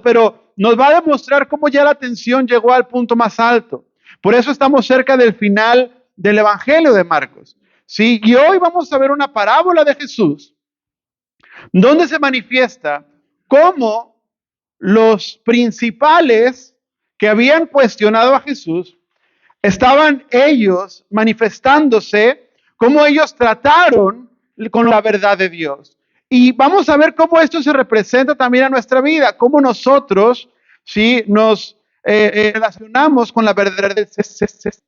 pero nos va a demostrar cómo ya la tensión llegó al punto más alto. Por eso estamos cerca del final del Evangelio de Marcos. ¿Sí? Y hoy vamos a ver una parábola de Jesús, donde se manifiesta cómo los principales que habían cuestionado a Jesús estaban ellos manifestándose, cómo ellos trataron con la verdad de Dios. Y vamos a ver cómo esto se representa también a nuestra vida, cómo nosotros, ¿sí?, nos relacionamos con la verdad de Dios.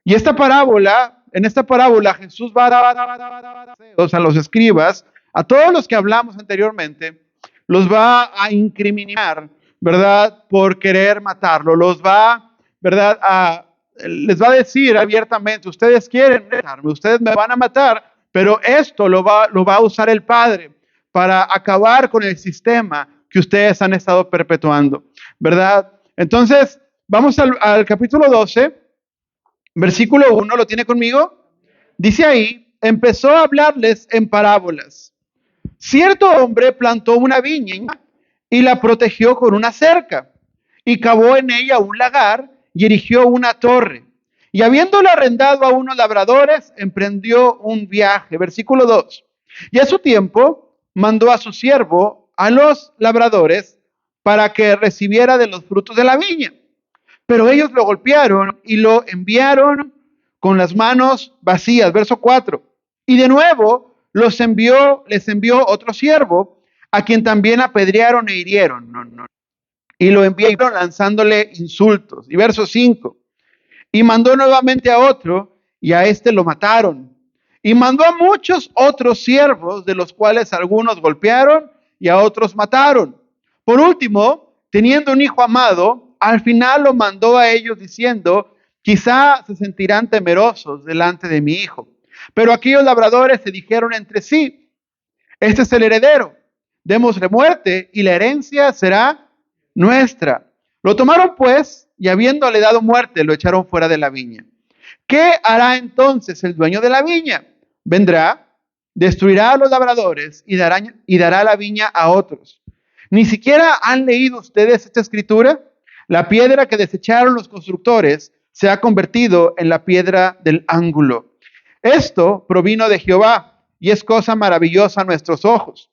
Y en esta parábola, Jesús va a dar a los escribas, a todos los que hablamos anteriormente, los va a incriminar, ¿verdad?, por querer matarlo, los va, ¿verdad?, les va a decir abiertamente: ustedes quieren matarme, ustedes me van a matar, pero esto lo va a usar el Padre para acabar con el sistema que ustedes han estado perpetuando, ¿verdad? Entonces, vamos al capítulo 12, versículo 1, ¿lo tiene conmigo? Dice ahí: empezó a hablarles en parábolas. Cierto hombre plantó una viña y la protegió con una cerca, y cavó en ella un lagar y erigió una torre. Y habiéndola arrendado a unos labradores, emprendió un viaje. Versículo 2. Y a su tiempo mandó a su siervo a los labradores para que recibiera de los frutos de la viña. Pero ellos lo golpearon y lo enviaron con las manos vacías. Verso 4. Y de nuevo les envió otro siervo, a quien también apedrearon e hirieron. Y lo enviaron lanzándole insultos. Y verso 5. Y mandó nuevamente a otro, y a este lo mataron. Y mandó a muchos otros siervos, de los cuales algunos golpearon y a otros mataron. Por último, teniendo un hijo amado, al final lo mandó a ellos diciendo: quizá se sentirán temerosos delante de mi hijo. Pero aquellos labradores se dijeron entre sí: este es el heredero, démosle muerte y la herencia será nuestra. Lo tomaron pues, y habiéndole dado muerte, lo echaron fuera de la viña. ¿Qué hará entonces el dueño de la viña? Vendrá, destruirá a los labradores y dará la viña a otros. ¿Ni siquiera han leído ustedes esta escritura? La piedra que desecharon los constructores se ha convertido en la piedra del ángulo. Esto provino de Jehová y es cosa maravillosa a nuestros ojos.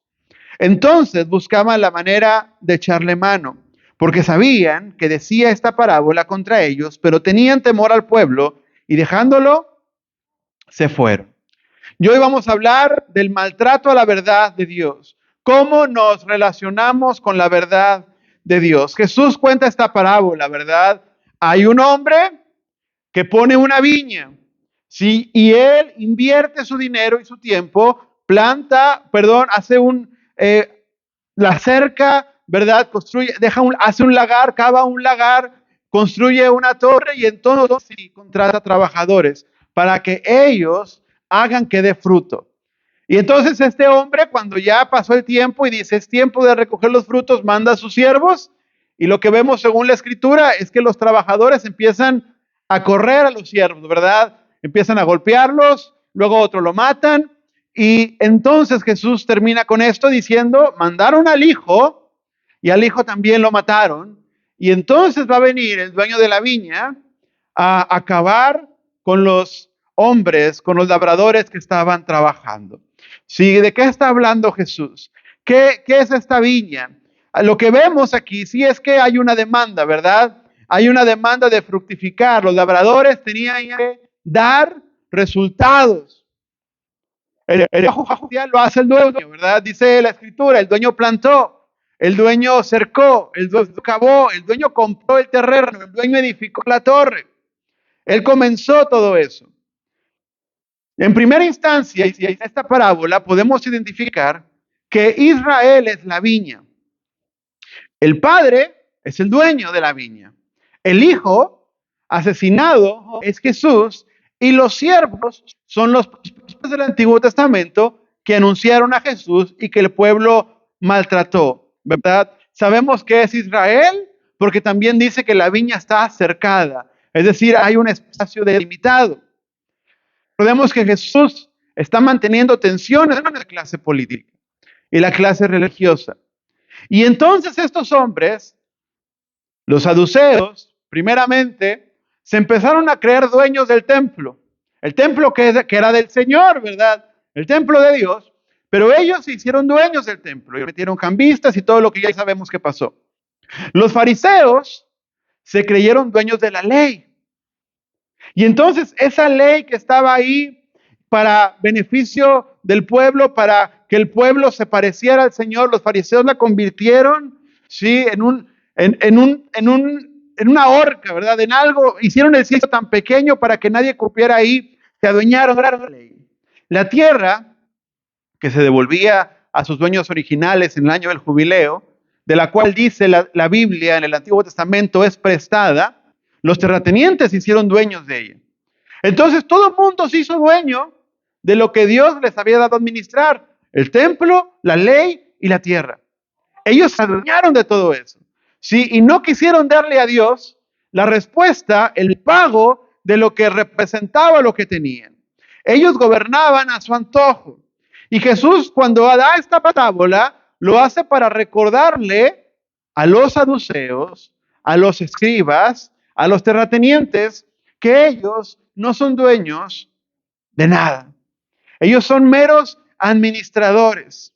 Entonces buscaban la manera de echarle mano, porque sabían que decía esta parábola contra ellos, pero tenían temor al pueblo y dejándolo, se fueron. Y hoy vamos a hablar del maltrato a la verdad de Dios. ¿Cómo nos relacionamos con la verdad de Dios? Jesús cuenta esta parábola, ¿verdad? Hay un hombre que pone una viña, ¿sí? Y él invierte su dinero y su tiempo, hace la cerca, ¿verdad? Hace un lagar, cava un lagar, construye una torre y entonces sí, contrata trabajadores para que ellos hagan que dé fruto. Y entonces este hombre, cuando ya pasó el tiempo y dice: es tiempo de recoger los frutos, manda a sus siervos, y lo que vemos según la escritura es que los trabajadores empiezan a correr a los siervos, ¿verdad? Empiezan a golpearlos, luego otro lo matan, y entonces Jesús termina con esto diciendo: mandaron al hijo, y al hijo también lo mataron, y entonces va a venir el dueño de la viña a acabar con los hombres, con los labradores que estaban trabajando. Sí, ¿de qué está hablando Jesús? ¿Qué es esta viña? Lo que vemos aquí sí es que hay una demanda, ¿verdad? Hay una demanda de fructificar. Los labradores tenían que dar resultados. El trabajo judicial lo hace el dueño, ¿verdad? Dice la escritura: el dueño plantó, el dueño cercó, el dueño cavó, el dueño compró el terreno, el dueño edificó la torre. Él comenzó todo eso. En primera instancia, y en esta parábola podemos identificar que Israel es la viña. El padre es el dueño de la viña. El hijo asesinado es Jesús, y los siervos son los profetas del Antiguo Testamento que anunciaron a Jesús y que el pueblo maltrató, ¿verdad? Sabemos que es Israel porque también dice que la viña está cercada, es decir, hay un espacio delimitado. Recordemos que Jesús está manteniendo tensiones en la clase política y la clase religiosa. Y entonces estos hombres Los saduceos, primeramente, se empezaron a creer dueños del templo. El templo que era del Señor, ¿verdad? El templo de Dios. Pero ellos se hicieron dueños del templo y metieron cambistas y todo lo que ya sabemos que pasó. Los fariseos se creyeron dueños de la ley. Y entonces esa ley que estaba ahí para beneficio del pueblo, para que el pueblo se pareciera al Señor, los fariseos la convirtieron, ¿sí? En una horca, ¿verdad? En algo, hicieron el cielo tan pequeño para que nadie cupiera ahí, se adueñaron de la ley. La tierra, que se devolvía a sus dueños originales en el año del jubileo, de la cual dice la Biblia en el Antiguo Testamento es prestada, los terratenientes se hicieron dueños de ella. Entonces todo el mundo se hizo dueño de lo que Dios les había dado a administrar, el templo, la ley y la tierra. Ellos se adueñaron de todo eso. ¿Sí? Y no quisieron darle a Dios la respuesta, el pago de lo que representaba lo que tenían. Ellos gobernaban a su antojo. Y Jesús, cuando da esta parábola, lo hace para recordarle a los saduceos, a los escribas, a los terratenientes, que ellos no son dueños de nada. Ellos son meros administradores.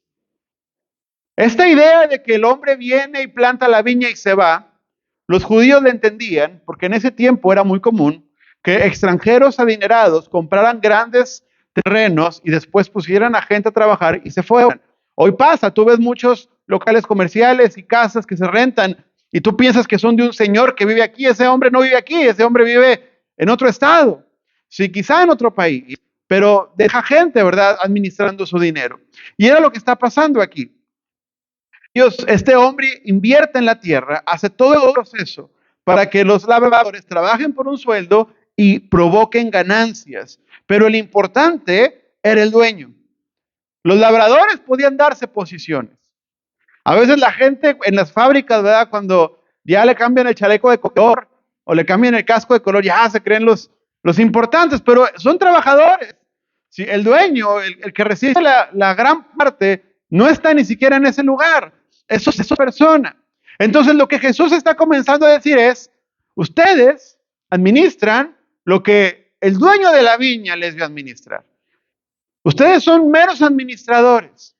Esta idea de que el hombre viene y planta la viña y se va, los judíos la entendían, porque en ese tiempo era muy común que extranjeros adinerados compraran grandes terrenos y después pusieran a gente a trabajar y se fueran. Hoy pasa, tú ves muchos locales comerciales y casas que se rentan y tú piensas que son de un señor que vive aquí. Ese hombre no vive aquí, ese hombre vive en otro estado, sí, quizá en otro país, pero deja gente, ¿verdad?, administrando su dinero. Y era lo que está pasando aquí. Dios, este hombre invierte en la tierra, hace todo el proceso para que los labradores trabajen por un sueldo y provoquen ganancias. Pero el importante era el dueño. Los labradores podían darse posiciones. A veces la gente en las fábricas, ¿verdad?, cuando ya le cambian el chaleco de color o le cambian el casco de color, ya se creen los importantes, pero son trabajadores. ¿Sí? El dueño, el que recibe la gran parte, no está ni siquiera en esa lugar. Eso es esa persona. Entonces lo que Jesús está comenzando a decir es, ustedes administran lo que el dueño de la viña les dio a administrar. Ustedes son meros administradores.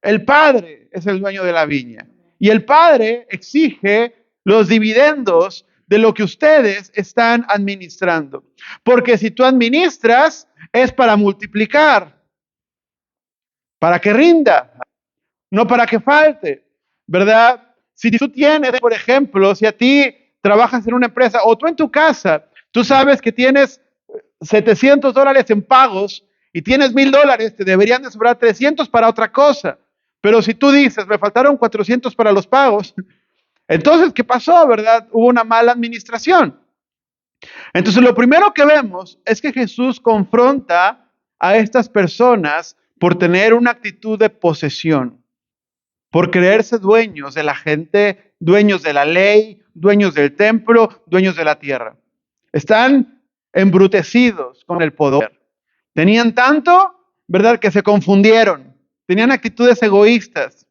El Padre es el dueño de la viña. Y el Padre exige los dividendos de lo que ustedes están administrando. Porque si tú administras, es para multiplicar, para que rinda, no para que falte, ¿verdad? Si tú tienes, por ejemplo, si a ti trabajas en una empresa o tú en tu casa, tú sabes que tienes $700 en pagos y tienes $1,000, te deberían de sobrar 300 para otra cosa. Pero si tú dices, me faltaron 400 para los pagos, entonces, ¿qué pasó, verdad? Hubo una mala administración. Entonces, lo primero que vemos es que Jesús confronta a estas personas por tener una actitud de posesión, por creerse dueños de la gente, dueños de la ley, dueños del templo, dueños de la tierra. Están embrutecidos con el poder. Tenían tanto, ¿verdad?, que se confundieron. Tenían actitudes egoístas.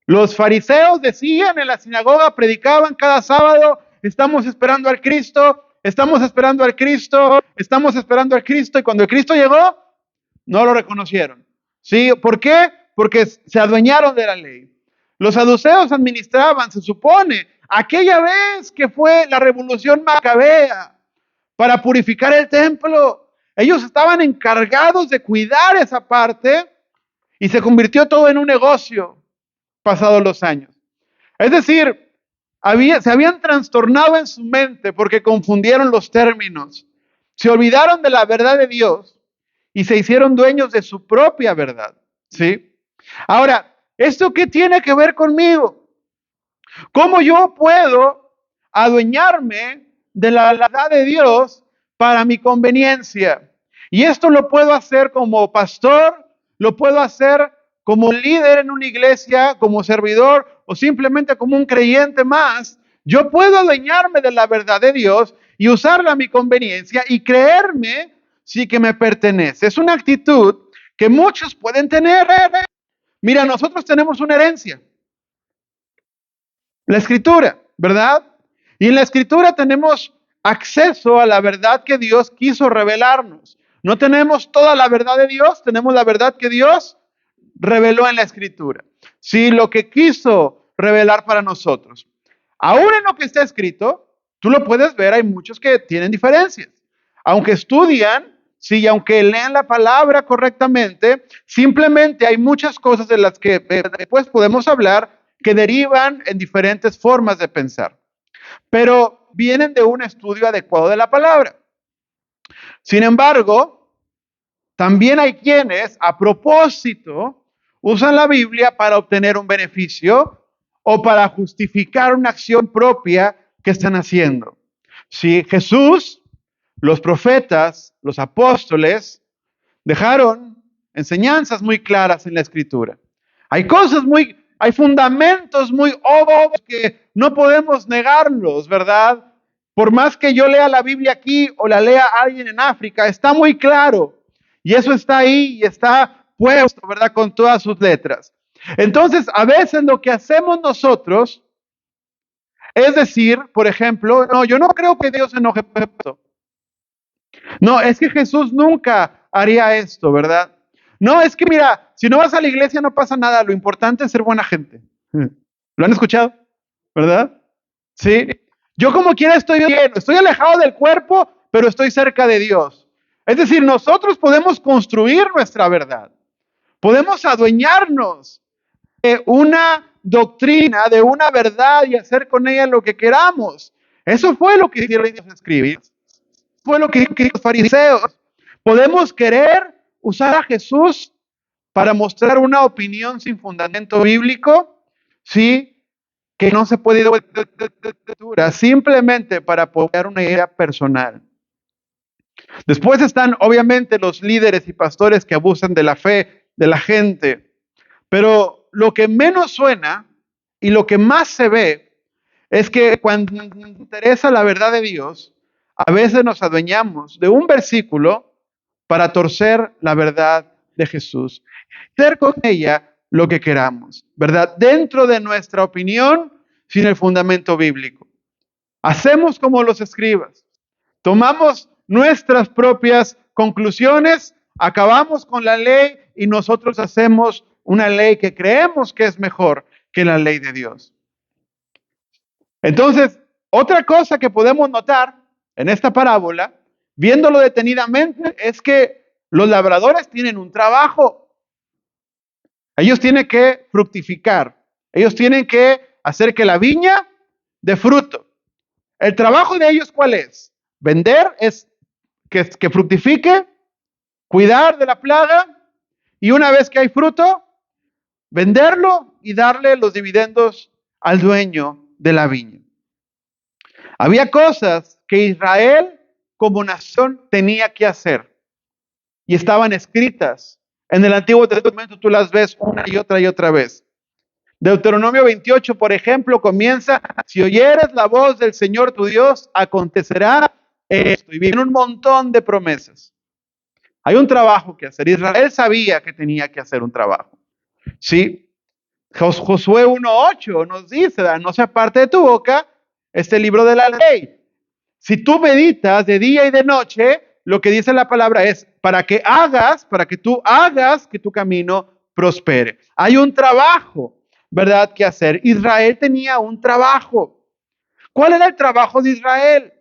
Los fariseos decían en la sinagoga, predicaban cada sábado, estamos esperando al Cristo, estamos esperando al Cristo, estamos esperando al Cristo, y cuando el Cristo llegó, no lo reconocieron. ¿Sí? ¿Por qué? Porque se adueñaron de la ley. Los saduceos administraban, se supone, aquella vez que fue la revolución macabea para purificar el templo. Ellos estaban encargados de cuidar esa parte y se convirtió todo en un negocio pasados los años. Es decir, se habían trastornado en su mente porque confundieron los términos. Se olvidaron de la verdad de Dios y se hicieron dueños de su propia verdad. ¿Sí? Ahora, ¿esto qué tiene que ver conmigo? ¿Cómo yo puedo adueñarme de la verdad de Dios para mi conveniencia? Y esto lo puedo hacer como pastor, lo puedo hacer como líder en una iglesia, como servidor o simplemente como un creyente más. Yo puedo adueñarme de la verdad de Dios y usarla a mi conveniencia y creerme sí que me pertenece. Es una actitud que muchos pueden tener. Mira, nosotros tenemos una herencia. La escritura, ¿verdad? Y en la Escritura tenemos acceso a la verdad que Dios quiso revelarnos. No tenemos toda la verdad de Dios, tenemos la verdad que Dios reveló en la Escritura. Sí, lo que quiso revelar para nosotros. Aún en lo que está escrito, tú lo puedes ver, hay muchos que tienen diferencias. Aunque estudian, sí, y aunque lean la palabra correctamente, simplemente hay muchas cosas de las que después podemos hablar que derivan en diferentes formas de pensar. Pero vienen de un estudio adecuado de la palabra. Sin embargo, también hay quienes a propósito usan la Biblia para obtener un beneficio o para justificar una acción propia que están haciendo. Si Jesús, los profetas, los apóstoles, dejaron enseñanzas muy claras en la Escritura. Hay fundamentos muy obvios que no podemos negarlos, ¿verdad? Por más que yo lea la Biblia aquí o la lea alguien en África, está muy claro. Y eso está ahí y está puesto, ¿verdad? Con todas sus letras. Entonces, a veces lo que hacemos nosotros es decir, por ejemplo, no, yo no creo que Dios se enoje por esto. No, es que Jesús nunca haría esto, ¿verdad? No, es que mira, si no vas a la iglesia no pasa nada, lo importante es ser buena gente. ¿Lo han escuchado? ¿Verdad? Sí. Yo como quiera estoy bien, estoy alejado del cuerpo, pero estoy cerca de Dios. Es decir, nosotros podemos construir nuestra verdad. Podemos adueñarnos de una doctrina, de una verdad y hacer con ella lo que queramos. Eso fue lo que hicieron los escribas. Fue lo que hicieron los fariseos. Podemos querer usar a Jesús para mostrar una opinión sin fundamento bíblico, ¿sí? Que no se puede ir simplemente para apoyar una idea personal. Después están obviamente los líderes y pastores que abusan de la fe de la gente, pero lo que menos suena y lo que más se ve es que cuando nos interesa la verdad de Dios, a veces nos adueñamos de un versículo para torcer la verdad de Jesús, hacer con ella lo que queramos, ¿verdad? Dentro de nuestra opinión, sin el fundamento bíblico. Hacemos como los escribas, tomamos nuestras propias conclusiones, acabamos con la ley y nosotros hacemos una ley que creemos que es mejor que la ley de Dios. Entonces, otra cosa que podemos notar en esta parábola, viéndolo detenidamente, es que los labradores tienen un trabajo. Ellos tienen que fructificar. Ellos tienen que hacer que la viña dé fruto. ¿El trabajo de ellos cuál es? Vender, es que fructifique, cuidar de la plaga y una vez que hay fruto, venderlo y darle los dividendos al dueño de la viña. Había cosas que Israel como nación tenía que hacer y estaban escritas. En el Antiguo Testamento tú las ves una y otra vez. Deuteronomio 28, por ejemplo, comienza: si oyeres la voz del Señor tu Dios, acontecerá esto. Y viene un montón de promesas. Hay un trabajo que hacer. Israel sabía que tenía que hacer un trabajo. ¿Sí? Josué 1:8 nos dice: no se aparte de tu boca este libro de la ley. Si tú meditas de día y de noche, lo que dice la palabra es para que tú hagas que tu camino prospere. Hay un trabajo, ¿verdad?, que hacer. Israel tenía un trabajo. ¿Cuál era el trabajo de Israel?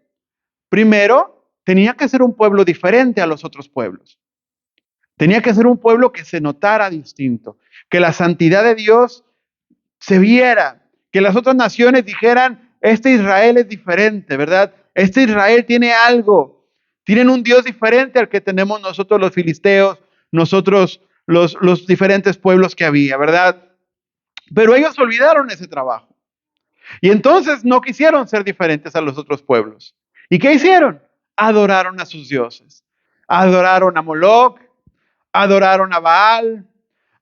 Primero, tenía que ser un pueblo diferente a los otros pueblos. Tenía que ser un pueblo que se notara distinto, que la santidad de Dios se viera, que las otras naciones dijeran: este Israel es diferente, ¿verdad? Este Israel tiene algo, tienen un Dios diferente al que tenemos nosotros los filisteos, nosotros los diferentes pueblos que había, ¿verdad? Pero ellos olvidaron ese trabajo. Y entonces no quisieron ser diferentes a los otros pueblos. ¿Y qué hicieron? Adoraron a sus dioses. Adoraron a Moloc, adoraron a Baal,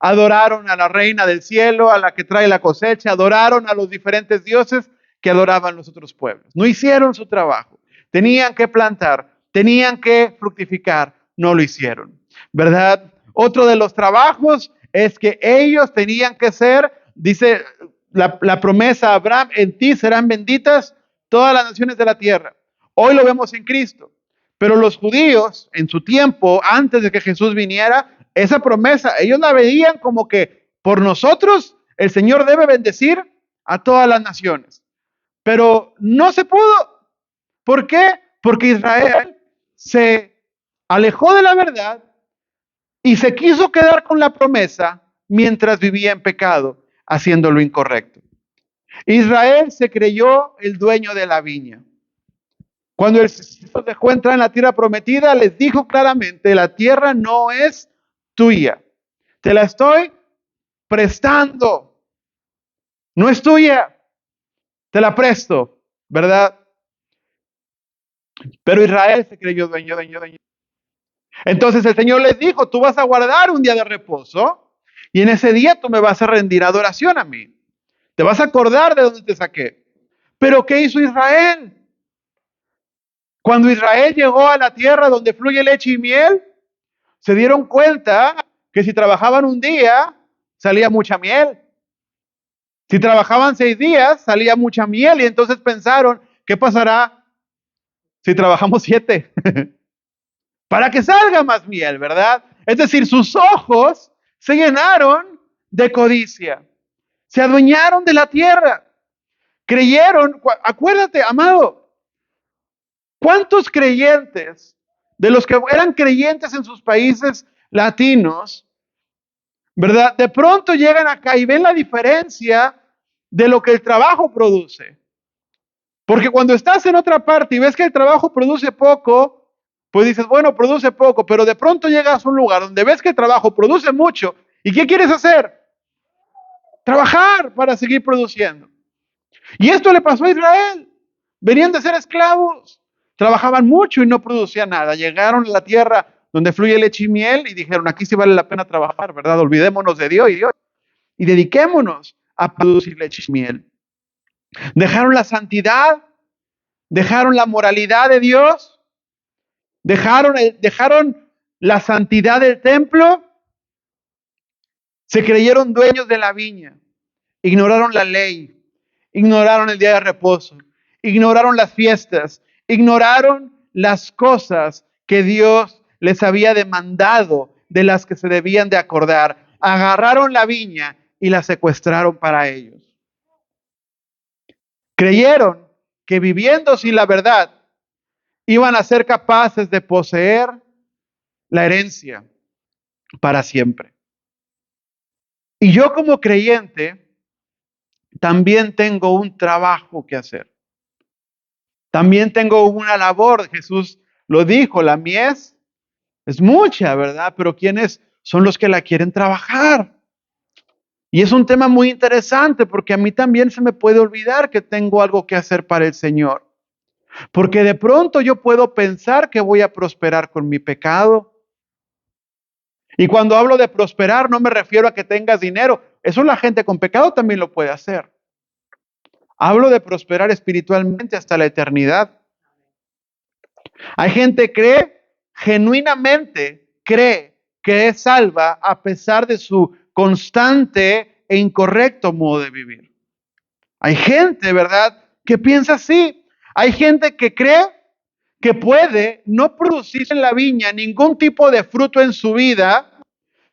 adoraron a la reina del cielo, a la que trae la cosecha, adoraron a los diferentes dioses que adoraban los otros pueblos. No hicieron su trabajo. Tenían que plantar, tenían que fructificar, no lo hicieron, ¿verdad? Otro de los trabajos es que ellos tenían que ser, dice la promesa a Abraham: en ti serán benditas todas las naciones de la tierra. Hoy lo vemos en Cristo. Pero los judíos, en su tiempo, antes de que Jesús viniera, esa promesa, ellos la veían como que por nosotros el Señor debe bendecir a todas las naciones. Pero no se pudo. ¿Por qué? Porque Israel se alejó de la verdad y se quiso quedar con la promesa mientras vivía en pecado, haciendo lo incorrecto. Israel se creyó el dueño de la viña. Cuando el Señor dejó entrar en la tierra prometida, les dijo claramente, la tierra no es tuya. Te la estoy prestando. No es tuya. Te la presto, ¿verdad? Pero Israel se creyó dueño. Entonces el Señor les dijo, tú vas a guardar un día de reposo y en ese día tú me vas a rendir adoración a mí. Te vas a acordar de dónde te saqué. Pero ¿qué hizo Israel? Cuando Israel llegó a la tierra donde fluye leche y miel, se dieron cuenta que si trabajaban un día, salía mucha miel. Si trabajaban 6 días, salía mucha miel. Y entonces pensaron, ¿qué pasará si trabajamos 7? Para que salga más miel, ¿verdad? Es decir, sus ojos se llenaron de codicia. Se adueñaron de la tierra. Creyeron, acuérdate, amado, ¿cuántos creyentes de los que eran creyentes en sus países latinos, ¿verdad? De pronto llegan acá y ven la diferencia de lo que el trabajo produce. Porque cuando estás en otra parte y ves que el trabajo produce poco, pues dices, bueno, produce poco, pero de pronto llegas a un lugar donde ves que el trabajo produce mucho. ¿Y qué quieres hacer? Trabajar para seguir produciendo. Y esto le pasó a Israel. Venían de ser esclavos. Trabajaban mucho y no producían nada. Llegaron a la tierra donde fluye leche y miel y dijeron, aquí sí vale la pena trabajar, ¿verdad? Olvidémonos de Dios y dediquémonos a producir leche y miel. Dejaron la santidad, dejaron la moralidad de Dios, dejaron la santidad del templo, se creyeron dueños de la viña, ignoraron la ley, ignoraron el día de reposo, ignoraron las fiestas, ignoraron las cosas que Dios les había demandado, de las que se debían de acordar. Agarraron la viña y la secuestraron para ellos. Creyeron que viviendo sin la verdad iban a ser capaces de poseer la herencia para siempre. Y yo como creyente también tengo un trabajo que hacer. También tengo una labor. Jesús lo dijo, la mies es mucha, ¿verdad? Pero ¿quiénes son los que la quieren trabajar? Y es un tema muy interesante porque a mí también se me puede olvidar que tengo algo que hacer para el Señor. Porque de pronto yo puedo pensar que voy a prosperar con mi pecado. Y cuando hablo de prosperar no me refiero a que tengas dinero. Eso la gente con pecado también lo puede hacer. Hablo de prosperar espiritualmente hasta la eternidad. Hay gente que cree que es salva a pesar de su constante e incorrecto modo de vivir. Hay gente, ¿verdad?, que piensa así. Hay gente que cree que puede no producir en la viña ningún tipo de fruto en su vida,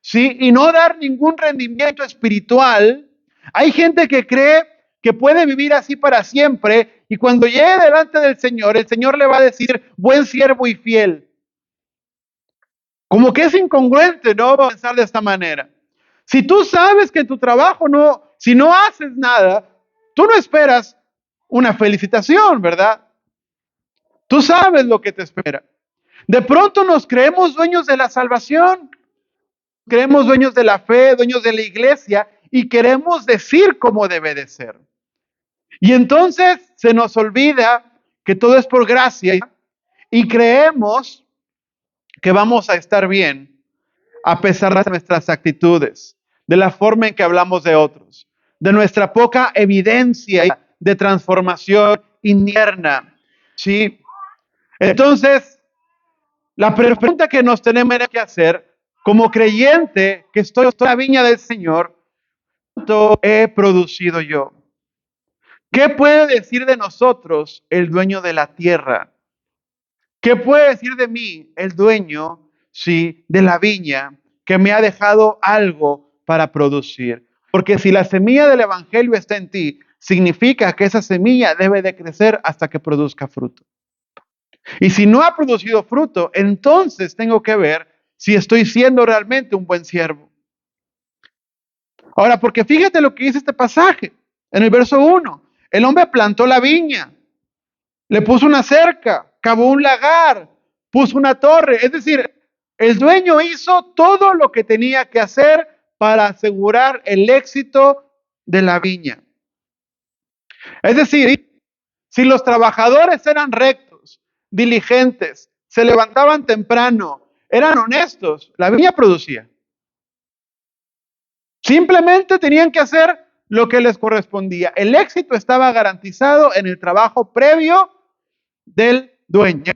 ¿sí? Y no dar ningún rendimiento espiritual. Hay gente que cree que puede vivir así para siempre y cuando llegue delante del Señor, el Señor le va a decir, buen siervo y fiel. Como que es incongruente, ¿no? Pensar de esta manera. Si tú sabes que en tu trabajo si no haces nada, tú no esperas una felicitación, ¿verdad? Tú sabes lo que te espera. De pronto nos creemos dueños de la salvación, creemos dueños de la fe, dueños de la iglesia y queremos decir cómo debe de ser. Y entonces se nos olvida que todo es por gracia y creemos que vamos a estar bien a pesar de nuestras actitudes, de la forma en que hablamos de otros, de nuestra poca evidencia de transformación interna. ¿Sí? Entonces, la pregunta que nos tenemos que hacer, como creyente que estoy en la viña del Señor, ¿cuánto he producido yo? ¿Qué puede decir de nosotros el dueño de la tierra? ¿Qué puede decir de mí el dueño, sí, de la viña que me ha dejado algo para producir? Porque si la semilla del evangelio está en ti, significa que esa semilla debe de crecer hasta que produzca fruto. Y si no ha producido fruto, entonces tengo que ver si estoy siendo realmente un buen siervo. Ahora, porque fíjate lo que dice este pasaje en el verso 1. El hombre plantó la viña, le puso una cerca, cavó un lagar, puso una torre. Es decir, el dueño hizo todo lo que tenía que hacer para asegurar el éxito de la viña. Es decir, si los trabajadores eran rectos, diligentes, se levantaban temprano, eran honestos, la viña producía. Simplemente tenían que hacer lo que les correspondía. El éxito estaba garantizado en el trabajo previo del dueño.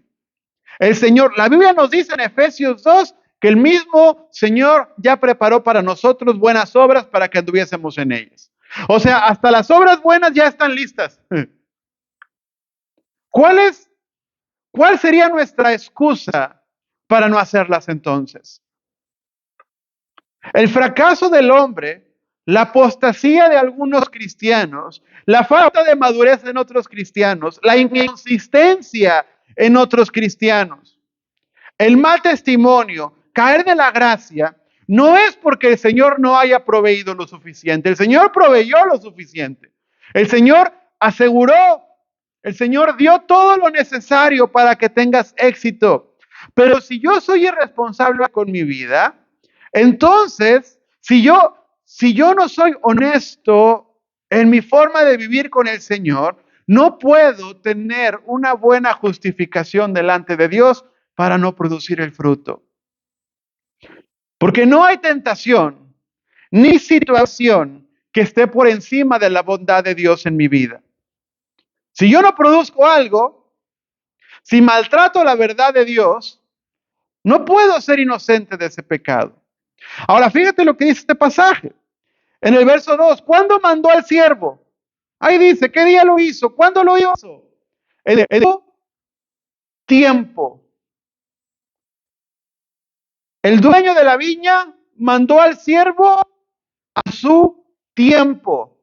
El Señor, la Biblia nos dice en Efesios 2 que el mismo Señor ya preparó para nosotros buenas obras para que anduviésemos en ellas. O sea, hasta las obras buenas ya están listas. ¿Cuál sería nuestra excusa para no hacerlas entonces? El fracaso del hombre, la apostasía de algunos cristianos, la falta de madurez en otros cristianos, la inconsistencia en otros cristianos, el mal testimonio, caer de la gracia, no es porque el Señor no haya proveído lo suficiente. El Señor proveyó lo suficiente. El Señor aseguró, el Señor dio todo lo necesario para que tengas éxito. Pero si yo soy irresponsable con mi vida, entonces, si yo no soy honesto en mi forma de vivir con el Señor, no puedo tener una buena justificación delante de Dios para no producir el fruto. Porque no hay tentación ni situación que esté por encima de la bondad de Dios en mi vida. Si yo no produzco algo, si maltrato la verdad de Dios, no puedo ser inocente de ese pecado. Ahora, fíjate lo que dice este pasaje. En el verso 2, ¿cuándo mandó al siervo? Ahí dice, ¿qué día lo hizo? ¿Cuándo lo hizo? El tiempo. El dueño de la viña mandó al siervo a su tiempo.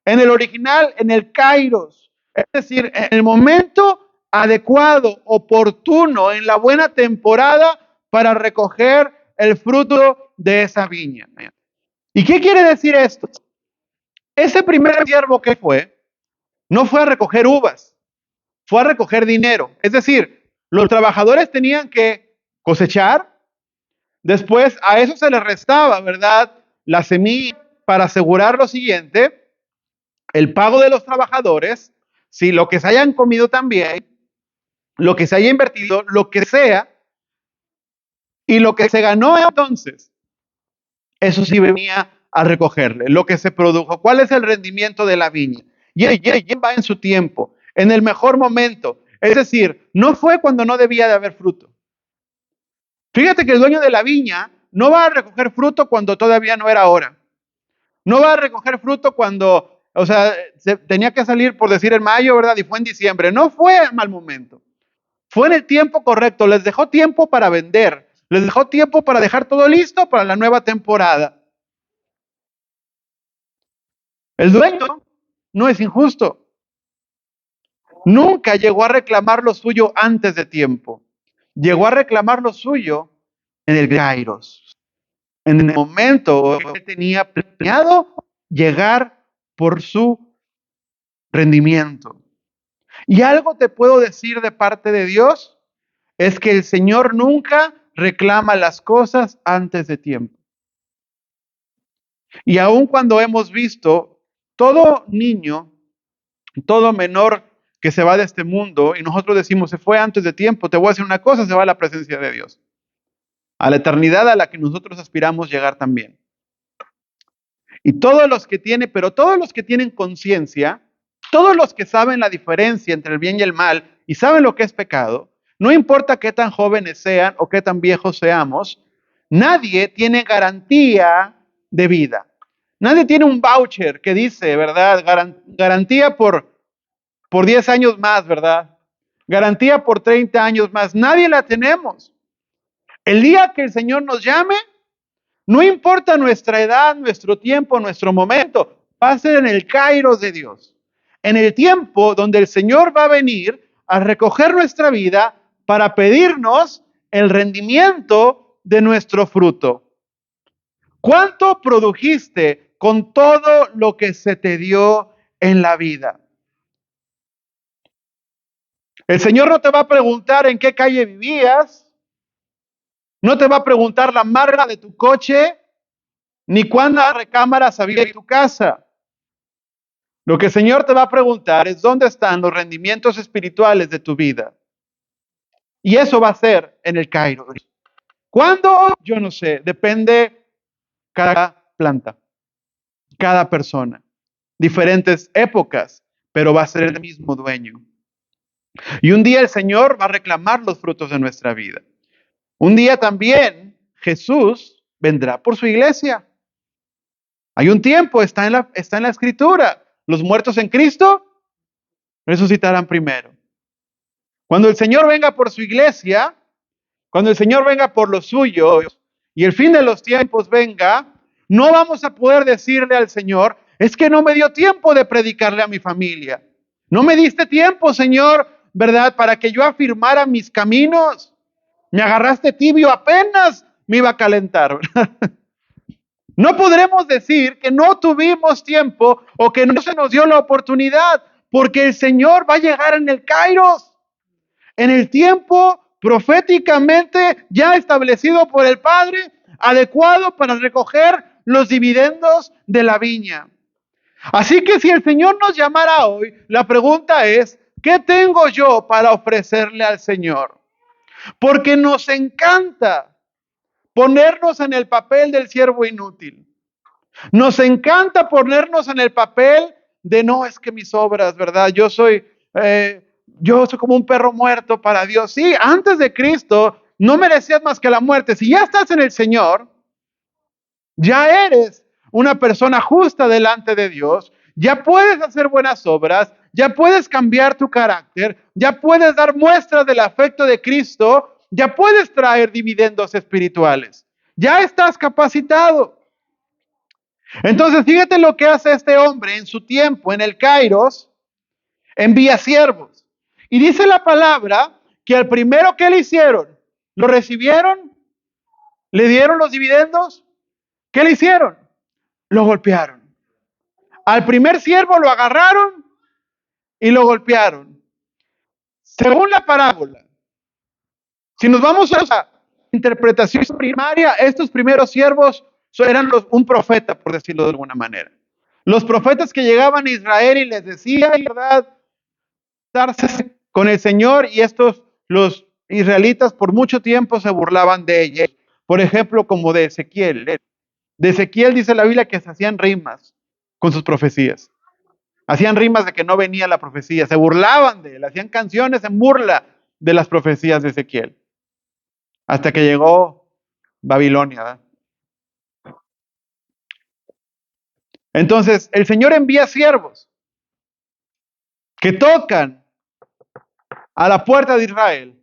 En el original, en el kairos. Es decir, en el momento adecuado, oportuno, en la buena temporada para recoger el fruto de esa viña. ¿Y qué quiere decir esto? Ese primer siervo que fue, no fue a recoger uvas, fue a recoger dinero. Es decir, los trabajadores tenían que cosechar, después a eso se les restaba, ¿verdad? La semilla para asegurar lo siguiente, el pago de los trabajadores, si lo que se hayan comido también, lo que se haya invertido, lo que sea, y lo que se ganó entonces, eso sí venía a recogerle, lo que se produjo. ¿Cuál es el rendimiento de la viña? Y va en su tiempo, en el mejor momento. Es decir, no fue cuando no debía de haber fruto. Fíjate que el dueño de la viña no va a recoger fruto cuando todavía no era hora. No va a recoger fruto cuando, o sea, tenía que salir, por decir, en mayo, ¿verdad? Y fue en diciembre. No fue en mal momento. Fue en el tiempo correcto. Les dejó tiempo para vender. Les dejó tiempo para dejar todo listo para la nueva temporada. El dueño no es injusto. Nunca llegó a reclamar lo suyo antes de tiempo. Llegó a reclamar lo suyo en el kairos. En el momento que tenía planeado llegar por su rendimiento. Y algo te puedo decir de parte de Dios, es que el Señor nunca reclama las cosas antes de tiempo. Y aun cuando hemos visto todo niño, todo menor que se va de este mundo, y nosotros decimos, se fue antes de tiempo, te voy a decir una cosa, se va a la presencia de Dios. A la eternidad a la que nosotros aspiramos llegar también. Y todos los que tienen, pero todos los que tienen conciencia, todos los que saben la diferencia entre el bien y el mal y saben lo que es pecado, no importa qué tan jóvenes sean o qué tan viejos seamos, nadie tiene garantía de vida. Nadie tiene un voucher que dice, ¿verdad? Garantía por por 10 años más, ¿verdad? Garantía por 30 años más. Nadie la tenemos. El día que el Señor nos llame, no importa nuestra edad, nuestro tiempo, nuestro momento, va a ser en el kairos de Dios. En el tiempo donde el Señor va a venir a recoger nuestra vida para pedirnos el rendimiento de nuestro fruto. ¿Cuánto produjiste con todo lo que se te dio en la vida? El Señor no te va a preguntar en qué calle vivías, no te va a preguntar la marca de tu coche, ni cuántas recámaras había en tu casa. Lo que el Señor te va a preguntar es dónde están los rendimientos espirituales de tu vida. Y eso va a ser en el Kairos. ¿Cuándo? Yo no sé, depende cada planta, cada persona, diferentes épocas, pero va a ser el mismo dueño. Y un día el Señor va a reclamar los frutos de nuestra vida. Un día también Jesús vendrá por su iglesia. Hay un tiempo, está en la escritura. Los muertos en Cristo resucitarán primero. Cuando el Señor venga por su iglesia, cuando el Señor venga por los suyos y el fin de los tiempos venga, no vamos a poder decirle al Señor, es que no me dio tiempo de predicarle a mi familia. No me diste tiempo, Señor, ¿verdad? Para que yo afirmara mis caminos. Me agarraste tibio, apenas me iba a calentar, ¿verdad? No podremos decir que no tuvimos tiempo o que no se nos dio la oportunidad, porque el Señor va a llegar en el Kairos, en el tiempo proféticamente ya establecido por el Padre, adecuado para recoger los dividendos de la viña. Así que si el Señor nos llamara hoy, la pregunta es, ¿qué tengo yo para ofrecerle al Señor? Porque nos encanta ponernos en el papel del siervo inútil. Nos encanta ponernos en el papel de no, es que mis obras, ¿verdad? Yo soy como un perro muerto para Dios. Sí, antes de Cristo no merecías más que la muerte. Si ya estás en el Señor, ya eres una persona justa delante de Dios, ya puedes hacer buenas obras, ya puedes cambiar tu carácter, ya puedes dar muestras del afecto de Cristo, ya puedes traer dividendos espirituales. Ya estás capacitado. Entonces, fíjate lo que hace este hombre en su tiempo, en el Kairos, envía siervos. Y dice la palabra que al primero que le hicieron, lo recibieron, le dieron los dividendos. ¿Qué le hicieron? Lo golpearon. Al primer siervo lo agarraron y lo golpearon. Según la parábola, si nos vamos a la interpretación primaria, estos primeros siervos eran un profeta, por decirlo de alguna manera. Los profetas que llegaban a Israel y les decían, ¿verdad?, darse con el Señor, y los israelitas por mucho tiempo se burlaban de ellos. Por ejemplo, como de Ezequiel. De Ezequiel dice la Biblia que se hacían rimas con sus profecías. Hacían rimas de que no venía la profecía, se burlaban de él, hacían canciones en burla de las profecías de Ezequiel. Hasta que llegó Babilonia, ¿verdad? Entonces, el Señor envía siervos que tocan a la puerta de Israel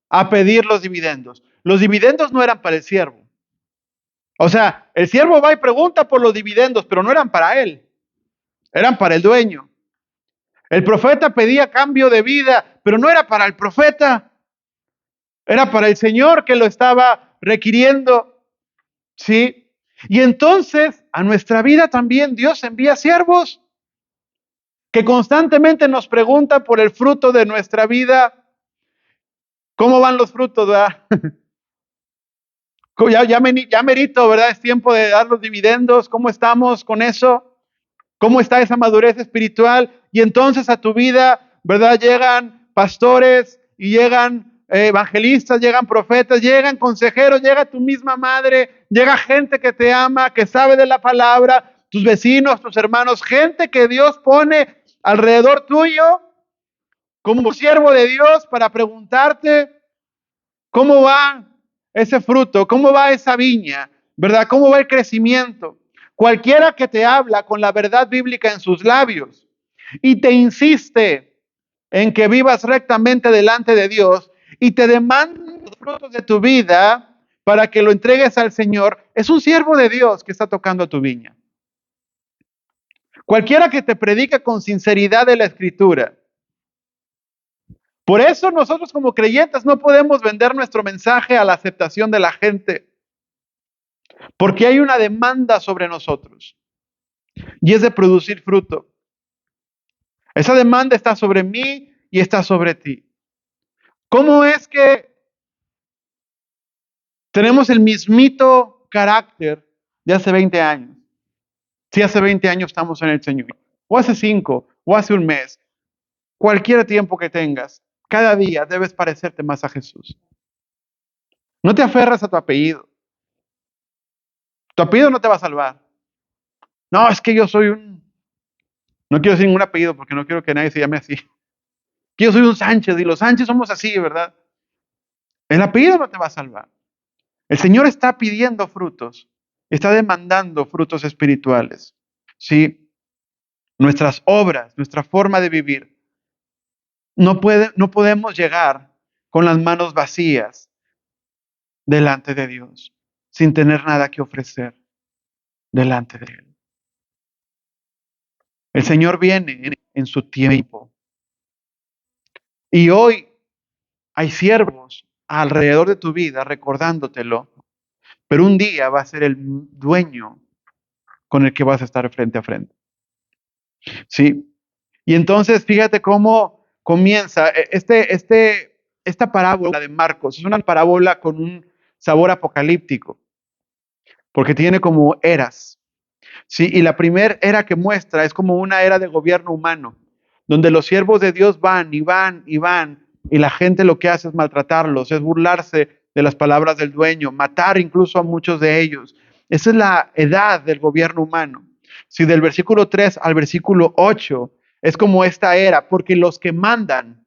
a pedir los dividendos. Los dividendos no eran para el siervo. O sea, el siervo va y pregunta por los dividendos, pero no eran para él, eran para el dueño. El profeta pedía cambio de vida, pero no era para el profeta, era para el Señor que lo estaba requiriendo. ¿Sí? Y entonces a nuestra vida también Dios envía siervos que constantemente nos preguntan por el fruto de nuestra vida. ¿Cómo van los frutos, verdad? Ya merito, ¿verdad? Es tiempo de dar los dividendos. ¿Cómo estamos con eso? ¿Cómo está esa madurez espiritual? Y entonces a tu vida, ¿verdad? Llegan pastores y llegan evangelistas, llegan profetas, llegan consejeros, llega tu misma madre, llega gente que te ama, que sabe de la palabra, tus vecinos, tus hermanos, gente que Dios pone alrededor tuyo como siervo de Dios para preguntarte cómo va ese fruto, cómo va esa viña, ¿verdad? ¿Cómo va el crecimiento? Cualquiera que te habla con la verdad bíblica en sus labios y te insiste en que vivas rectamente delante de Dios y te demandan los frutos de tu vida para que lo entregues al Señor, es un siervo de Dios que está tocando tu viña. Cualquiera que te predica con sinceridad de la Escritura. Por eso nosotros como creyentes no podemos vender nuestro mensaje a la aceptación de la gente, porque hay una demanda sobre nosotros y es de producir fruto. Esa demanda está sobre mí y está sobre ti. ¿Cómo es que tenemos el mismito carácter de hace 20 años? Si hace 20 años estamos en el Señor, o hace 5, o hace un mes, cualquier tiempo que tengas, cada día debes parecerte más a Jesús. No te aferras a tu apellido. Tu apellido no te va a salvar. No, es que yo soy un... No quiero decir ningún apellido porque no quiero que nadie se llame así. Que yo soy un Sánchez y los Sánchez somos así, ¿verdad? El apellido no te va a salvar. El Señor está pidiendo frutos, está demandando frutos espirituales. Sí, nuestras obras, nuestra forma de vivir, no podemos llegar con las manos vacías delante de Dios, sin tener nada que ofrecer delante de Él. El Señor viene en su tiempo. Y hoy hay siervos alrededor de tu vida recordándotelo, pero un día va a ser el dueño con el que vas a estar frente a frente. ¿Sí? Y entonces fíjate cómo comienza esta parábola de Marcos. Es una parábola con un sabor apocalíptico, porque tiene como eras. ¿Sí? Y la primera era que muestra es como una era de gobierno humano, donde los siervos de Dios van y van y van, y la gente lo que hace es maltratarlos, es burlarse de las palabras del dueño, matar incluso a muchos de ellos. Esa es la edad del gobierno humano. Si del versículo 3 al versículo 8 es como esta era, porque los que mandan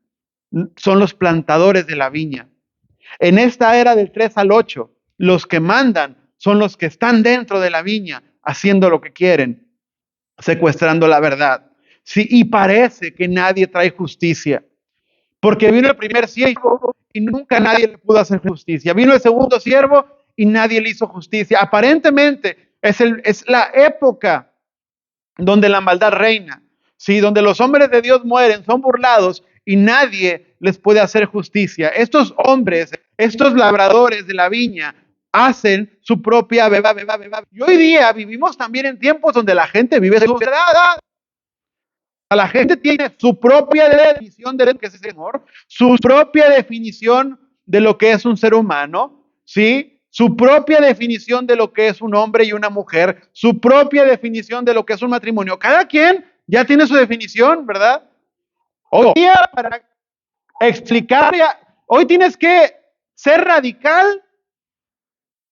son los plantadores de la viña. En esta era del 3 al 8, los que mandan son los que están dentro de la viña haciendo lo que quieren, secuestrando la verdad. Sí, y parece que nadie trae justicia, porque vino el primer siervo y nunca nadie le pudo hacer justicia. Vino el segundo siervo y nadie le hizo justicia. Aparentemente es la época donde la maldad reina, ¿sí? Donde los hombres de Dios mueren, son burlados y nadie les puede hacer justicia. Estos hombres, estos labradores de la viña, hacen su propia beba. Y hoy día vivimos también en tiempos donde la gente vive su verdad. La gente tiene su propia definición de lo que es el amor, su propia definición de lo que es un ser humano, ¿sí? Su propia definición de lo que es un hombre y una mujer, su propia definición de lo que es un matrimonio. Cada quien ya tiene su definición, ¿verdad? Hoy día, para explicarle, hoy tienes que ser radical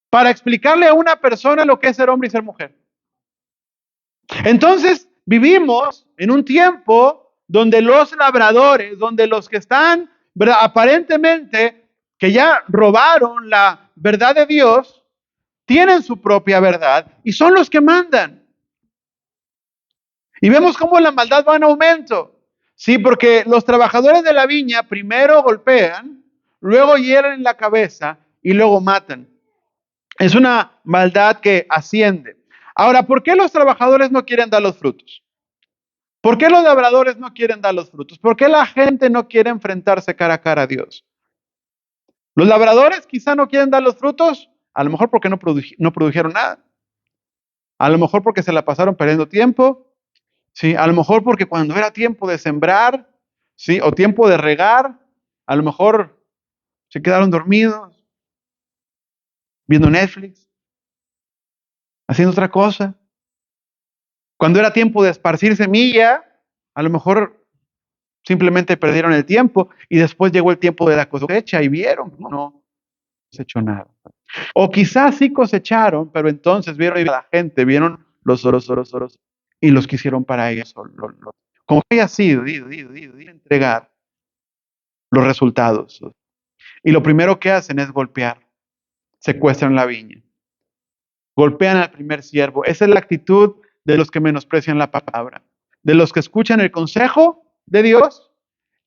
para explicarle a una persona lo que es ser hombre y ser mujer. Entonces, vivimos en un tiempo donde los labradores, donde los que están, ¿verdad?, aparentemente que ya robaron la verdad de Dios, tienen su propia verdad y son los que mandan. Y vemos cómo la maldad va en aumento. Sí, porque los trabajadores de la viña primero golpean, luego hieren la cabeza y luego matan. Es una maldad que asciende. Ahora, ¿por qué los trabajadores no quieren dar los frutos? ¿Por qué los labradores no quieren dar los frutos? ¿Por qué la gente no quiere enfrentarse cara a cara a Dios? Los labradores quizá no quieren dar los frutos, a lo mejor porque no produjeron nada. A lo mejor porque se la pasaron perdiendo tiempo. Sí, a lo mejor porque cuando era tiempo de sembrar, sí, o tiempo de regar, a lo mejor se quedaron dormidos, viendo Netflix, haciendo otra cosa. Cuando era tiempo de esparcir semilla, a lo mejor simplemente perdieron el tiempo y después llegó el tiempo de la cosecha y vieron, no cosechó nada. O quizás sí cosecharon, pero entonces vieron a la gente, vieron los oros y los quisieron para ellos. Como que haya sido, entregar los resultados. Y lo primero que hacen es golpear, secuestran la viña, golpean al primer siervo. Esa es la actitud de los que menosprecian la palabra, de los que escuchan el consejo de Dios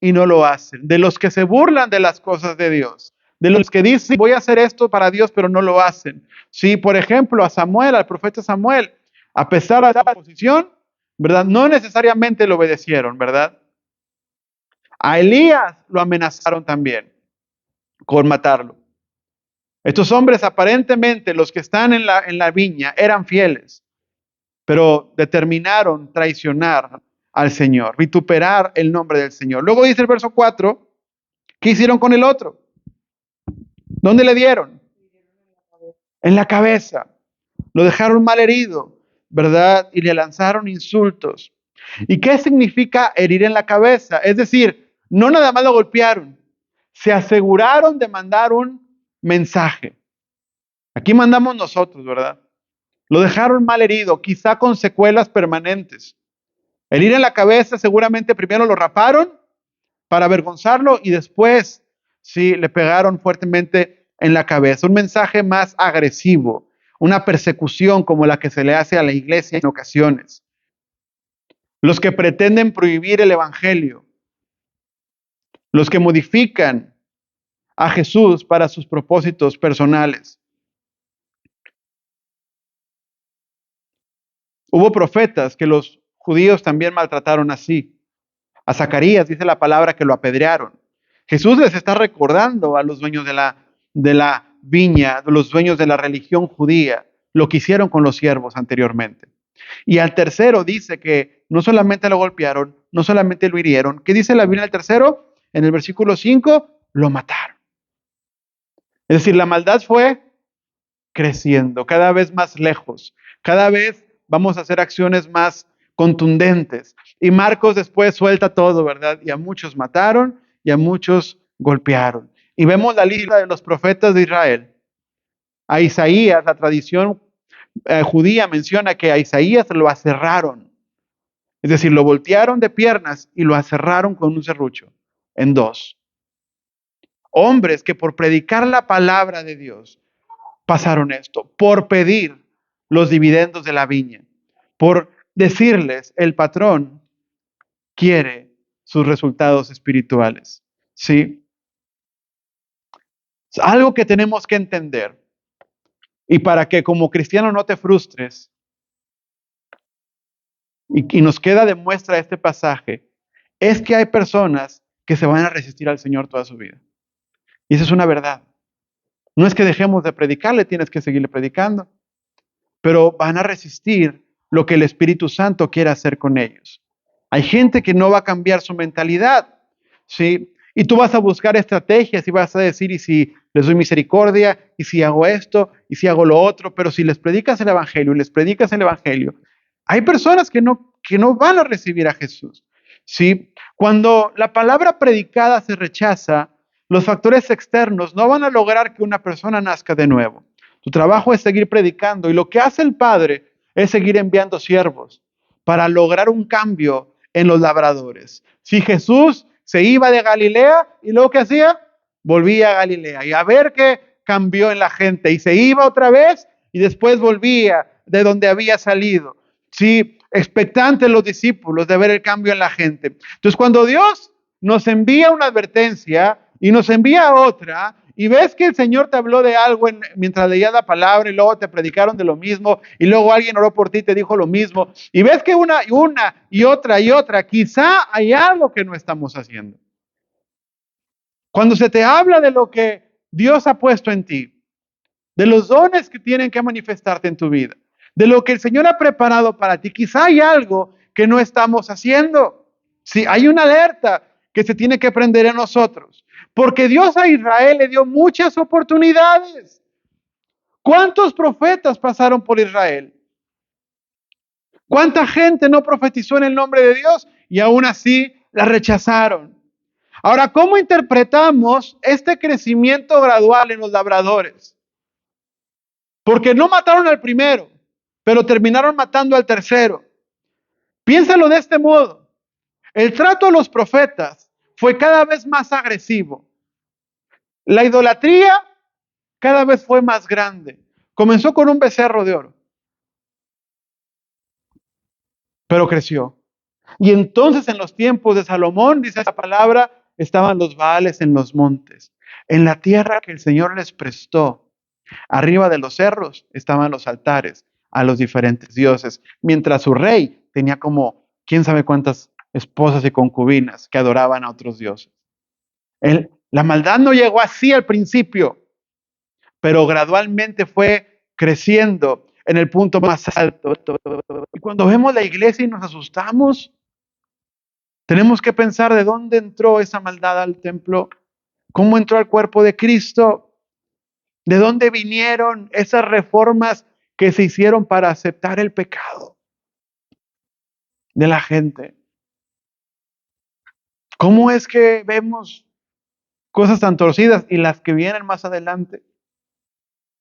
y no lo hacen, de los que se burlan de las cosas de Dios, de los que dicen, voy a hacer esto para Dios, pero no lo hacen. Sí, por ejemplo, a Samuel, al profeta Samuel, a pesar de la oposición, ¿verdad? No necesariamente lo obedecieron, ¿verdad? A Elías lo amenazaron también con matarlo. Estos hombres aparentemente, los que están en la viña, eran fieles, pero determinaron traicionar al Señor, vituperar el nombre del Señor. Luego dice el verso 4, ¿qué hicieron con el otro? ¿Dónde le dieron? En la cabeza. Lo dejaron mal herido, ¿verdad? Y le lanzaron insultos. ¿Y qué significa herir en la cabeza? Es decir, no nada más lo golpearon, se aseguraron de mandar un mensaje. Aquí mandamos nosotros, ¿verdad? Lo dejaron mal herido, quizá con secuelas permanentes. Herir en la cabeza, seguramente primero lo raparon para avergonzarlo y después, sí, le pegaron fuertemente en la cabeza. Un mensaje más agresivo, una persecución como la que se le hace a la iglesia en ocasiones. Los que pretenden prohibir el evangelio, los que modifican a Jesús para sus propósitos personales. Hubo profetas que los judíos también maltrataron así. A Zacarías dice la palabra que lo apedrearon. Jesús les está recordando a los dueños de la viña, de los dueños de la religión judía, lo que hicieron con los siervos anteriormente. Y al tercero dice que no solamente lo golpearon, no solamente lo hirieron. ¿Qué dice la Biblia al tercero? En el versículo 5, lo mataron. Es decir, la maldad fue creciendo, cada vez más lejos, cada vez vamos a hacer acciones más contundentes. Y Marcos después suelta todo, ¿verdad? Y a muchos mataron y a muchos golpearon. Y vemos la lista de los profetas de Israel. A Isaías, la tradición judía menciona que a Isaías lo aserraron. Es decir, lo voltearon de piernas y lo aserraron con un serrucho en dos. Hombres que por predicar la palabra de Dios pasaron esto, por pedir los dividendos de la viña, por decirles, el patrón quiere sus resultados espirituales. ¿Sí? Es algo que tenemos que entender. Y para que como cristiano no te frustres, y nos queda de muestra este pasaje, es que hay personas que se van a resistir al Señor toda su vida. Y esa es una verdad. No es que dejemos de predicarle, tienes que seguirle predicando, pero van a resistir lo que el Espíritu Santo quiere hacer con ellos. Hay gente que no va a cambiar su mentalidad, ¿sí? Y tú vas a buscar estrategias y vas a decir, y si les doy misericordia, y si hago esto, y si hago lo otro, pero si les predicas el Evangelio, hay personas que no van a recibir a Jesús, ¿sí? Cuando la palabra predicada se rechaza, los factores externos no van a lograr que una persona nazca de nuevo. Tu trabajo es seguir predicando y lo que hace el Padre es seguir enviando siervos para lograr un cambio en los labradores. Si Jesús se iba de Galilea y luego ¿qué hacía? Volvía a Galilea y a ver qué cambió en la gente y se iba otra vez y después volvía de donde había salido. Sí, expectantes los discípulos de ver el cambio en la gente. Entonces cuando Dios nos envía una advertencia y nos envía otra, y ves que el Señor te habló de algo mientras leías la palabra y luego te predicaron de lo mismo y luego alguien oró por ti y te dijo lo mismo, y ves que una y otra, quizá hay algo que no estamos haciendo. Cuando se te habla de lo que Dios ha puesto en ti, de los dones que tienen que manifestarte en tu vida, de lo que el Señor ha preparado para ti, quizá hay algo que no estamos haciendo. Sí, hay una alerta que se tiene que prender en nosotros. Porque Dios a Israel le dio muchas oportunidades. ¿Cuántos profetas pasaron por Israel? ¿Cuánta gente no profetizó en el nombre de Dios y aún así la rechazaron? Ahora, ¿cómo interpretamos este crecimiento gradual en los labradores? Porque no mataron al primero, pero terminaron matando al tercero. Piénsalo de este modo. El trato a los profetas fue cada vez más agresivo. La idolatría cada vez fue más grande. Comenzó con un becerro de oro, pero creció. Y entonces en los tiempos de Salomón, dice esa palabra, estaban los Baales en los montes. En la tierra que el Señor les prestó, arriba de los cerros, estaban los altares a los diferentes dioses, mientras su rey tenía como quién sabe cuántas esposas y concubinas que adoraban a otros dioses. La maldad no llegó así al principio, pero gradualmente fue creciendo en el punto más alto. Y cuando vemos la iglesia y nos asustamos, tenemos que pensar de dónde entró esa maldad al templo, cómo entró al cuerpo de Cristo, de dónde vinieron esas reformas que se hicieron para aceptar el pecado de la gente. ¿Cómo es que vemos cosas tan torcidas y las que vienen más adelante?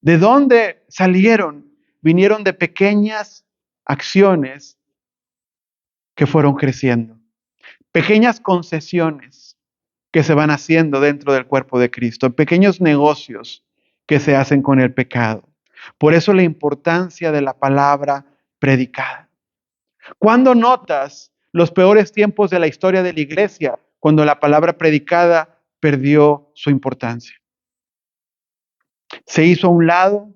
¿De dónde salieron? Vinieron de pequeñas acciones que fueron creciendo, pequeñas concesiones que se van haciendo dentro del cuerpo de Cristo, pequeños negocios que se hacen con el pecado. Por eso la importancia de la palabra predicada. ¿Cuándo notas los peores tiempos de la historia de la iglesia? Cuando la palabra predicada perdió su importancia. Se hizo a un lado,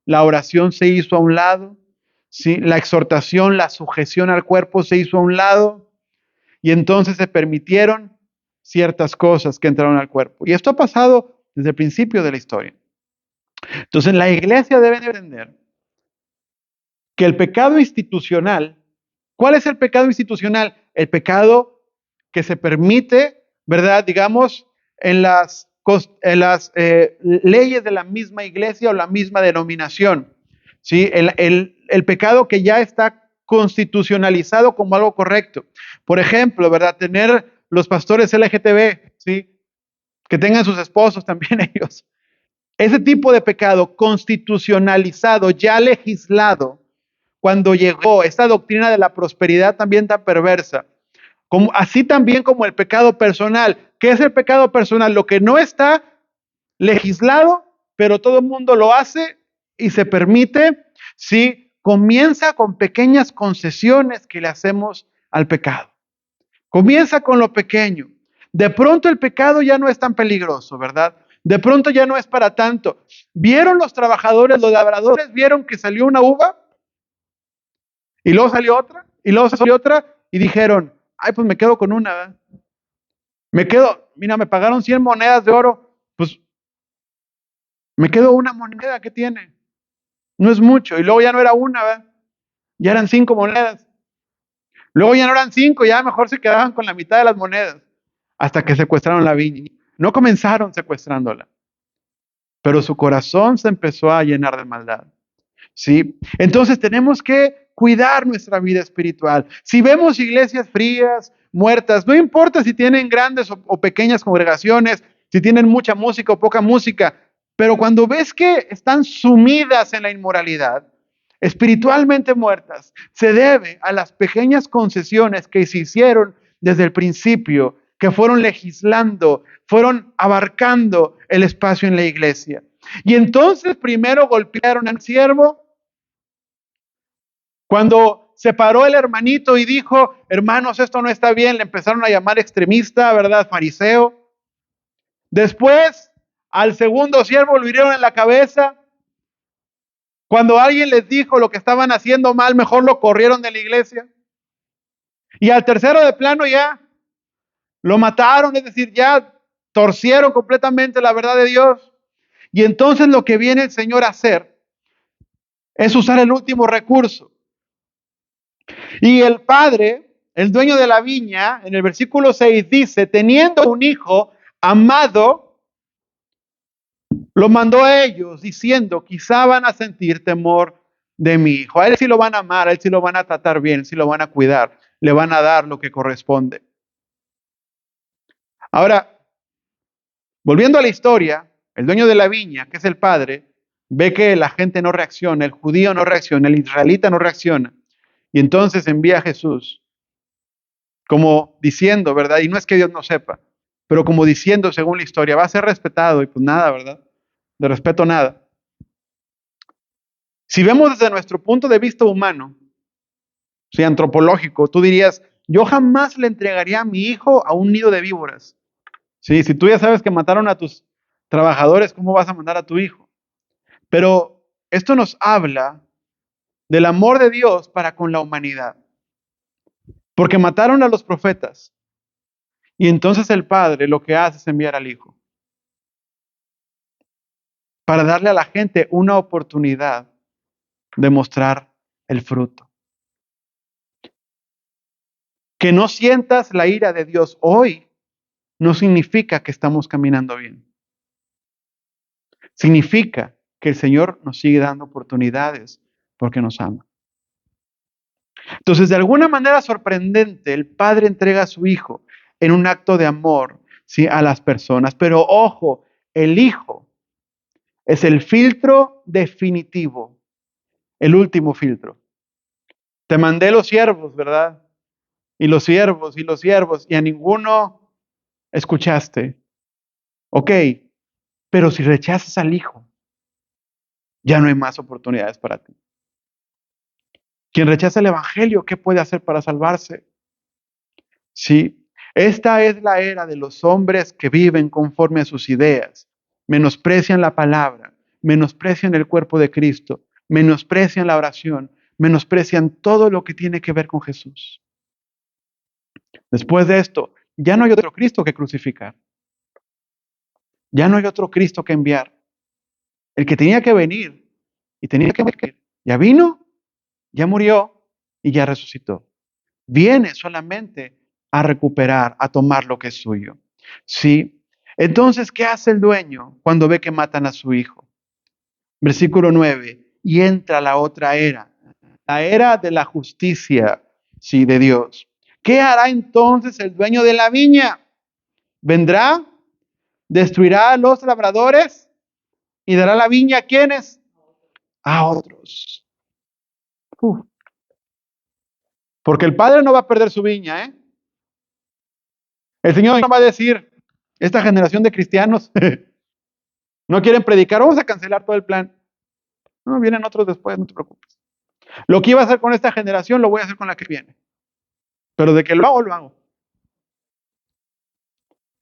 la oración se hizo a un lado, ¿sí? La exhortación, la sujeción al cuerpo se hizo a un lado, y entonces se permitieron ciertas cosas que entraron al cuerpo. Y esto ha pasado desde el principio de la historia. Entonces la iglesia debe entender que el pecado institucional, ¿cuál es el pecado institucional? El pecado que se permite, ¿verdad? Digamos, en las leyes de la misma iglesia o la misma denominación. ¿Sí? El pecado que ya está constitucionalizado como algo correcto. Por ejemplo, ¿verdad? Tener los pastores LGTB, ¿sí? Que tengan sus esposos también ellos. Ese tipo de pecado constitucionalizado, ya legislado, cuando llegó esta doctrina de la prosperidad también tan perversa, así también como el pecado personal. ¿Qué es el pecado personal? Lo que no está legislado, pero todo el mundo lo hace y se permite, ¿sí? Comienza con pequeñas concesiones que le hacemos al pecado. Comienza con lo pequeño. De pronto el pecado ya no es tan peligroso, ¿verdad? De pronto ya no es para tanto. ¿Vieron los trabajadores, los labradores, vieron que salió una uva? Y luego salió otra, y luego salió otra, y dijeron, ay, pues me quedo con una, ¿verdad? Me quedo, mira, me pagaron 100 monedas de oro, pues me quedo una moneda, ¿qué tiene? No es mucho, y luego ya no era una, ¿verdad? Ya eran 5 monedas. Luego ya no eran 5, ya mejor se quedaban con la mitad de las monedas, hasta que secuestraron la viña. No comenzaron secuestrándola, pero su corazón se empezó a llenar de maldad. ¿Sí? Entonces tenemos que cuidar nuestra vida espiritual. Si vemos iglesias frías, muertas, no importa si tienen grandes o pequeñas congregaciones, si tienen mucha música o poca música, pero cuando ves que están sumidas en la inmoralidad, espiritualmente muertas, se debe a las pequeñas concesiones que se hicieron desde el principio, que fueron legislando, fueron abarcando el espacio en la iglesia. Y entonces primero golpearon al siervo. Cuando se paró el hermanito y dijo, hermanos, esto no está bien, le empezaron a llamar extremista, ¿verdad? Fariseo. Después, al segundo siervo lo hirieron en la cabeza. Cuando alguien les dijo lo que estaban haciendo mal, mejor lo corrieron de la iglesia. Y al tercero de plano ya lo mataron, es decir, ya torcieron completamente la verdad de Dios. Y entonces lo que viene el Señor a hacer es usar el último recurso. Y el padre, el dueño de la viña, en el versículo 6 dice, teniendo un hijo amado, lo mandó a ellos diciendo, quizá van a sentir temor de mi hijo. A él sí lo van a amar, a él sí lo van a tratar bien, sí lo van a cuidar, le van a dar lo que corresponde. Ahora, volviendo a la historia, el dueño de la viña, que es el padre, ve que la gente no reacciona, el judío no reacciona, el israelita no reacciona. Y entonces envía a Jesús como diciendo, ¿verdad? Y no es que Dios no sepa, pero como diciendo, según la historia, va a ser respetado y pues nada, ¿verdad? De respeto nada. Si vemos desde nuestro punto de vista humano, sí, antropológico, tú dirías, yo jamás le entregaría a mi hijo a un nido de víboras. Sí, si tú ya sabes que mataron a tus trabajadores, ¿cómo vas a mandar a tu hijo? Pero esto nos habla del amor de Dios para con la humanidad. Porque mataron a los profetas. Y entonces el Padre lo que hace es enviar al Hijo. Para darle a la gente una oportunidad de mostrar el fruto. Que no sientas la ira de Dios hoy no significa que estamos caminando bien. Significa que el Señor nos sigue dando oportunidades porque nos ama. Entonces, de alguna manera sorprendente, el Padre entrega a su Hijo en un acto de amor, ¿sí?, a las personas. Pero ojo, el Hijo es el filtro definitivo, el último filtro. Te mandé los siervos, ¿verdad? Y los siervos, y los siervos, y a ninguno escuchaste. Ok, pero si rechazas al Hijo, ya no hay más oportunidades para ti. Quien rechaza el Evangelio, ¿qué puede hacer para salvarse? Sí, esta es la era de los hombres que viven conforme a sus ideas, menosprecian la palabra, menosprecian el cuerpo de Cristo, menosprecian la oración, menosprecian todo lo que tiene que ver con Jesús. Después de esto, ya no hay otro Cristo que crucificar. Ya no hay otro Cristo que enviar. El que tenía que venir y tenía que morir, ya vino, ya murió y ya resucitó. Viene solamente a recuperar, a tomar lo que es suyo. ¿Sí? Entonces, ¿qué hace el dueño cuando ve que matan a su hijo? Versículo 9. Y entra la otra era, la era de la justicia, sí, de Dios. ¿Qué hará entonces el dueño de la viña? ¿Vendrá? ¿Destruirá a los labradores? ¿Y dará la viña a quiénes? A otros. Porque el padre no va a perder su viña, ¿eh? El Señor no va a decir, esta generación de cristianos no quieren predicar, vamos a cancelar todo el plan. No, vienen otros después, no te preocupes. Lo que iba a hacer con esta generación, lo voy a hacer con la que viene. Pero de que lo hago, lo hago.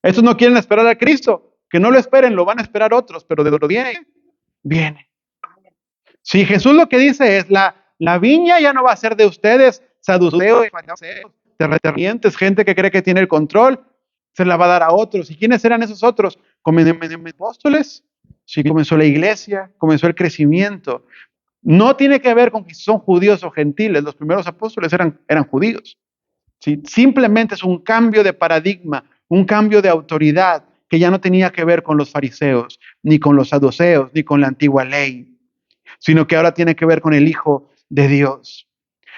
Estos no quieren esperar a Cristo. Que no lo esperen, lo van a esperar otros, pero de lo viene, viene. Si Jesús lo que dice es, la viña ya no va a ser de ustedes, saduceos, terratenientes, gente que cree que tiene el control, se la va a dar a otros. ¿Y quiénes eran esos otros? Apóstoles. Sí, comenzó la iglesia, comenzó el crecimiento. No tiene que ver con que son judíos o gentiles. Los primeros apóstoles eran judíos. ¿Sí? Simplemente es un cambio de paradigma, un cambio de autoridad que ya no tenía que ver con los fariseos, ni con los saduceos, ni con la antigua ley, sino que ahora tiene que ver con el Hijo de Dios.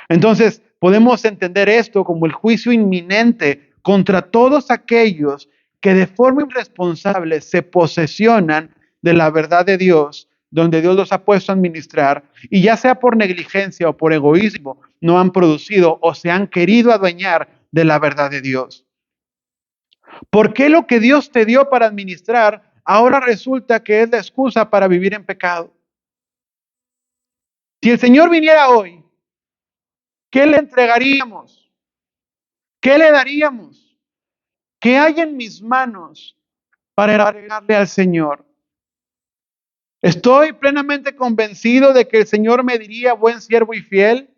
Entonces, podemos entender esto como el juicio inminente contra todos aquellos que de forma irresponsable se posesionan de la verdad de Dios, donde Dios los ha puesto a administrar, y ya sea por negligencia o por egoísmo, no han producido o se han querido adueñar de la verdad de Dios. ¿Por qué lo que Dios te dio para administrar ahora resulta que es la excusa para vivir en pecado? Si el Señor viniera hoy, ¿qué le entregaríamos? ¿Qué le daríamos? ¿Qué hay en mis manos para entregarle al Señor? ¿Estoy plenamente convencido de que el Señor me diría buen siervo y fiel?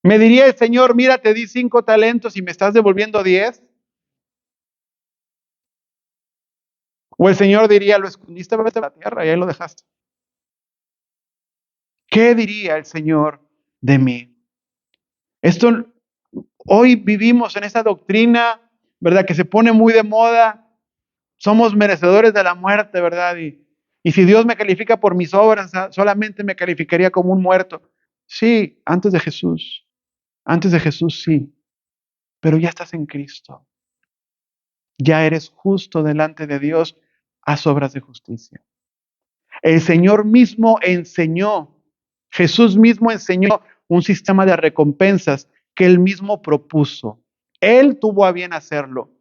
¿Me diría el Señor, mira, te di 5 talentos y me estás devolviendo 10? ¿O el Señor diría, lo escondiste, vete a la tierra y ahí lo dejaste? ¿Qué diría el Señor de mí? Esto, hoy vivimos en esta doctrina, ¿verdad?, que se pone muy de moda. Somos merecedores de la muerte, ¿verdad? Y si Dios me califica por mis obras, solamente me calificaría como un muerto. Sí, antes de Jesús. Antes de Jesús, sí. Pero ya estás en Cristo. Ya eres justo delante de Dios a obras de justicia. El Señor mismo enseñó, Jesús mismo enseñó un sistema de recompensas que Él mismo propuso. Él tuvo a bien hacerlo.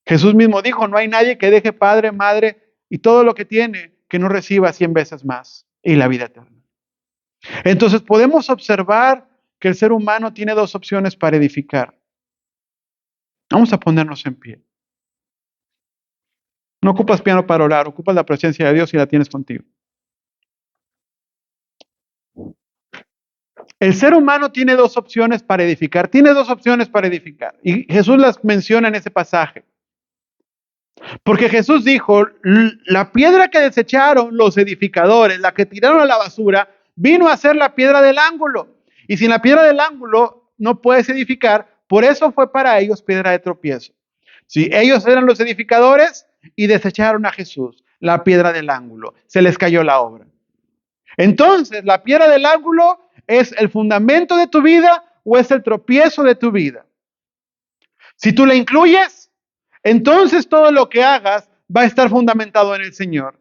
Jesús mismo dijo, no hay nadie que deje padre, madre y todo lo que tiene que no reciba 100 veces más y la vida eterna. Entonces podemos observar que el ser humano tiene dos opciones para edificar. Vamos a ponernos en pie. No ocupas piano para orar, ocupas la presencia de Dios y la tienes contigo. El ser humano tiene dos opciones para edificar, tiene dos opciones para edificar. Y Jesús las menciona en ese pasaje. Porque Jesús dijo, la piedra que desecharon los edificadores, la que tiraron a la basura, vino a ser la piedra del ángulo. Y sin la piedra del ángulo no puedes edificar, por eso fue para ellos piedra de tropiezo. Si ellos eran los edificadores y desecharon a Jesús, la piedra del ángulo, se les cayó la obra. Entonces, la piedra del ángulo es el fundamento de tu vida o es el tropiezo de tu vida. Si tú la incluyes, entonces todo lo que hagas va a estar fundamentado en el Señor.